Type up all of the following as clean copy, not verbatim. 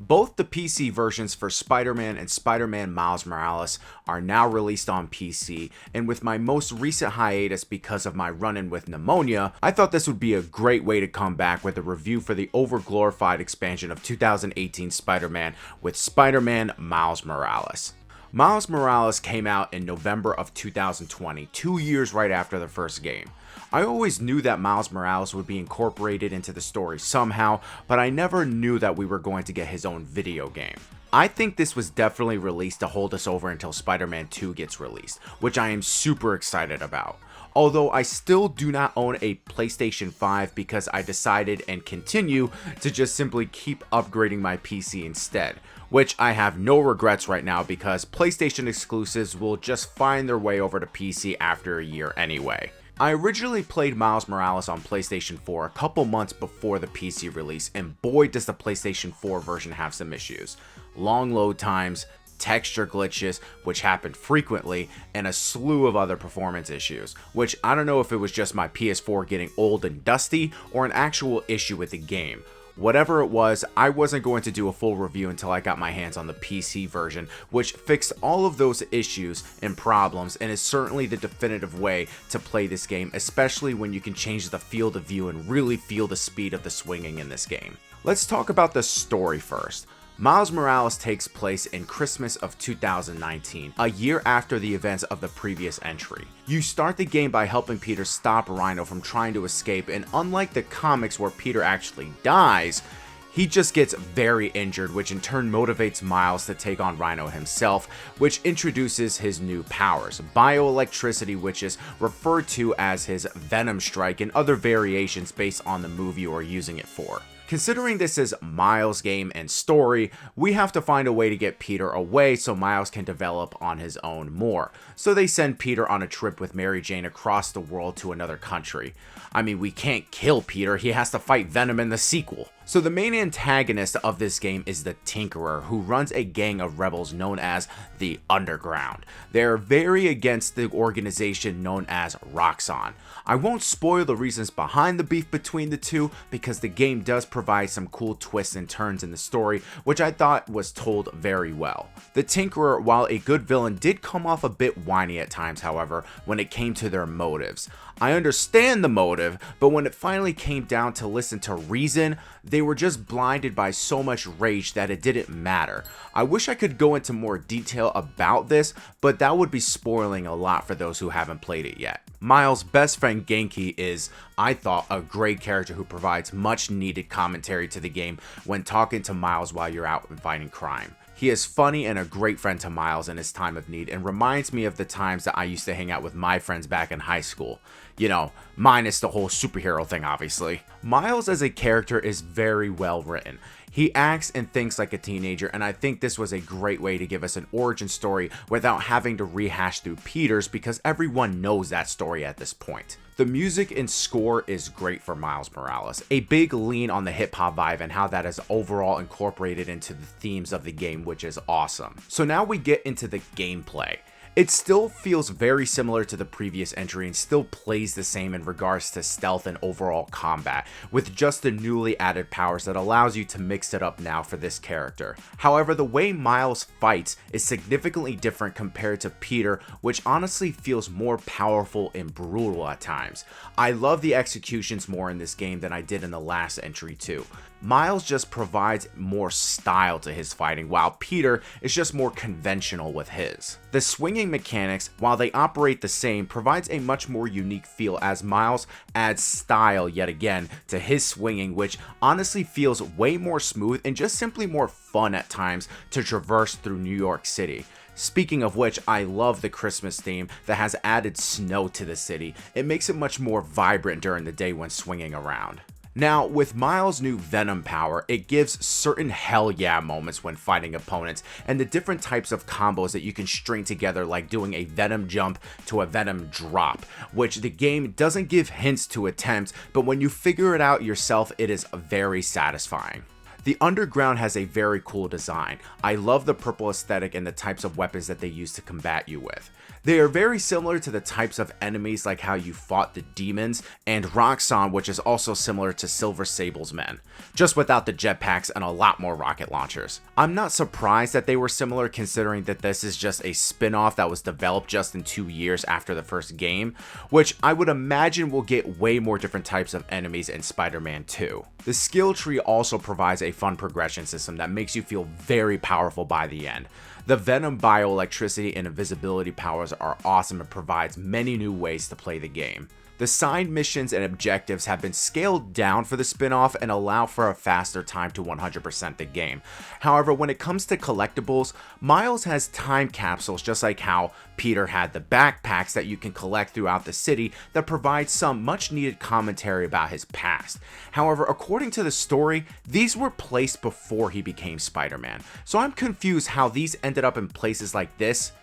Both the PC versions for Spider-Man and Spider-Man Miles Morales are now released on PC, and with my most recent hiatus because of my run-in with pneumonia, I thought this would be a great way to come back with a review for the overglorified expansion of 2018 Spider-Man with Spider-Man Miles Morales. Miles Morales came out in November of 2020, 2 years right after the first game. I always knew that Miles Morales would be incorporated into the story somehow, but I never knew that we were going to get his own video game. I think this was definitely released to hold us over until Spider-Man 2 gets released, which I am super excited about. Although I still do not own a PlayStation 5 because I decided and continue to just simply keep upgrading my PC instead, which I have no regrets right now because PlayStation exclusives will just find their way over to PC after a year anyway. I originally played Miles Morales on PlayStation 4 a couple months before the PC release, and boy does the PlayStation 4 version have some issues. Long load times, texture glitches, which happened frequently, and a slew of other performance issues, which I don't know if it was just my PS4 getting old and dusty or an actual issue with the game. Whatever it was, I wasn't going to do a full review until I got my hands on the PC version, which fixed all of those issues and problems and is certainly the definitive way to play this game, especially when you can change the field of view and really feel the speed of the swinging in this game. Let's talk about the story first. Miles Morales takes place in Christmas of 2019, a year after the events of the previous entry. You start the game by helping Peter stop Rhino from trying to escape, and unlike the comics where Peter actually dies, he just gets very injured, which in turn motivates Miles to take on Rhino himself, which introduces his new powers, bioelectricity, which is referred to as his Venom Strike, and other variations based on the move you are using it for. Considering this is Miles' game and story, we have to find a way to get Peter away so Miles can develop on his own more. So they send Peter on a trip with Mary Jane across the world to another country. I mean, we can't kill Peter, he has to fight Venom in the sequel. So the main antagonist of this game is the Tinkerer, who runs a gang of rebels known as the Underground. They're very against the organization known as Roxxon. I won't spoil the reasons behind the beef between the two because the game does provide some cool twists and turns in the story, which I thought was told very well. The Tinkerer, while a good villain, did come off a bit whiny at times, however, when it came to their motives. I understand the motive, but when it finally came down to listen to reason, they were just blinded by so much rage that it didn't matter. I wish I could go into more detail about this, but that would be spoiling a lot for those who haven't played it yet. Miles' best friend Genki is, I thought, a great character who provides much needed commentary to the game when talking to Miles while you're out and fighting crime. He is funny and a great friend to Miles in his time of need and reminds me of the times that I used to hang out with my friends back in high school. You know, minus the whole superhero thing, obviously. Miles as a character is very well written. He acts and thinks like a teenager, and I think this was a great way to give us an origin story without having to rehash through Peter's because everyone knows that story at this point. The music and score is great for Miles Morales, a big lean on the hip-hop vibe and how that is overall incorporated into the themes of the game, which is awesome. So now we get into the gameplay. It still feels very similar to the previous entry and still plays the same in regards to stealth and overall combat, with just the newly added powers that allows you to mix it up now for this character. However, the way Miles fights is significantly different compared to Peter, which honestly feels more powerful and brutal at times. I love the executions more in this game than I did in the last entry too. Miles just provides more style to his fighting, while Peter is just more conventional with his. The swinging mechanics, while they operate the same, provides a much more unique feel as Miles adds style yet again to his swinging, which honestly feels way more smooth and just simply more fun at times to traverse through New York City. Speaking of which, I love the Christmas theme that has added snow to the city. It makes it much more vibrant during the day when swinging around. Now, with Miles' new Venom power, it gives certain hell yeah moments when fighting opponents, and the different types of combos that you can string together, like doing a Venom jump to a Venom drop, which the game doesn't give hints to attempt, but when you figure it out yourself, it is very satisfying. The underground has a very cool design. I love the purple aesthetic and the types of weapons that they use to combat you with. They are very similar to the types of enemies like how you fought the demons and Roxxon, which is also similar to Silver Sable's men, just without the jetpacks and a lot more rocket launchers. I'm not surprised that they were similar considering that this is just a spin-off that was developed just in 2 years after the first game, which I would imagine will get way more different types of enemies in Spider-Man 2. The skill tree also provides a fun progression system that makes you feel very powerful by the end. The Venom bioelectricity and invisibility powers are awesome and provides many new ways to play the game. The side missions and objectives have been scaled down for the spin-off and allow for a faster time to 100% the game. However, when it comes to collectibles, Miles has time capsules just like how Peter had the backpacks that you can collect throughout the city that provide some much needed commentary about his past. However, according to the story, these were placed before he became Spider-Man, so I'm confused how these ended up in places like this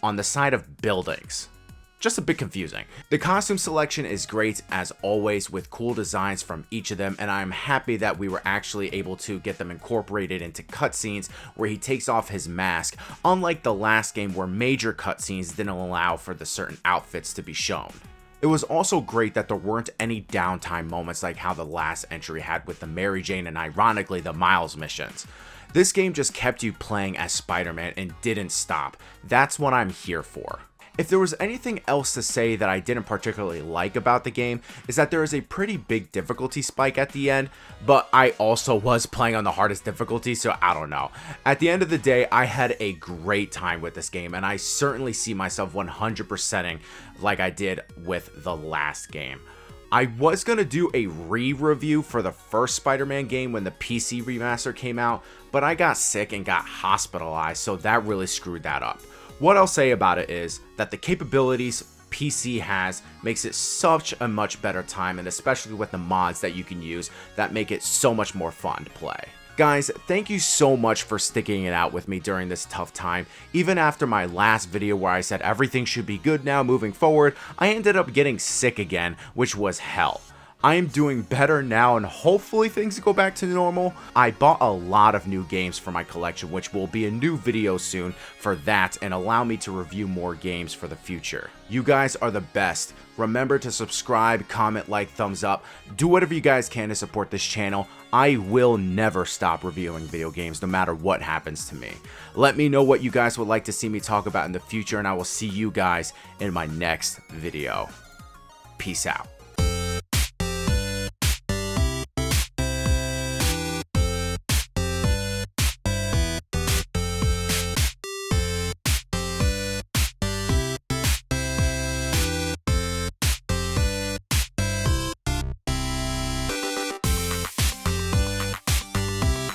on the side of buildings. Just a bit confusing. The costume selection is great as always with cool designs from each of them, and I'm happy that we were actually able to get them incorporated into cutscenes where he takes off his mask, unlike the last game where major cutscenes didn't allow for the certain outfits to be shown. It was also great that there weren't any downtime moments like how the last entry had with the Mary Jane and ironically the Miles missions. This game just kept you playing as Spider-Man and didn't stop. That's what I'm here for. If there was anything else to say that I didn't particularly like about the game, is that there is a pretty big difficulty spike at the end, but I also was playing on the hardest difficulty, so I don't know. At the end of the day, I had a great time with this game, and I certainly see myself 100%ing like I did with the last game. I was going to do a re-review for the first Spider-Man game when the PC remaster came out, but I got sick and got hospitalized, so that really screwed that up. What I'll say about it is that the capabilities PC has makes it such a much better time, and especially with the mods that you can use that make it so much more fun to play. Guys, thank you so much for sticking it out with me during this tough time. Even after my last video where I said everything should be good now moving forward, I ended up getting sick again, which was hell. I am doing better now and hopefully things go back to normal. I bought a lot of new games for my collection, which will be a new video soon for that and allow me to review more games for the future. You guys are the best. Remember to subscribe, comment, like, thumbs up. Do whatever you guys can to support this channel. I will never stop reviewing video games no matter what happens to me. Let me know what you guys would like to see me talk about in the future, and I will see you guys in my next video. Peace out.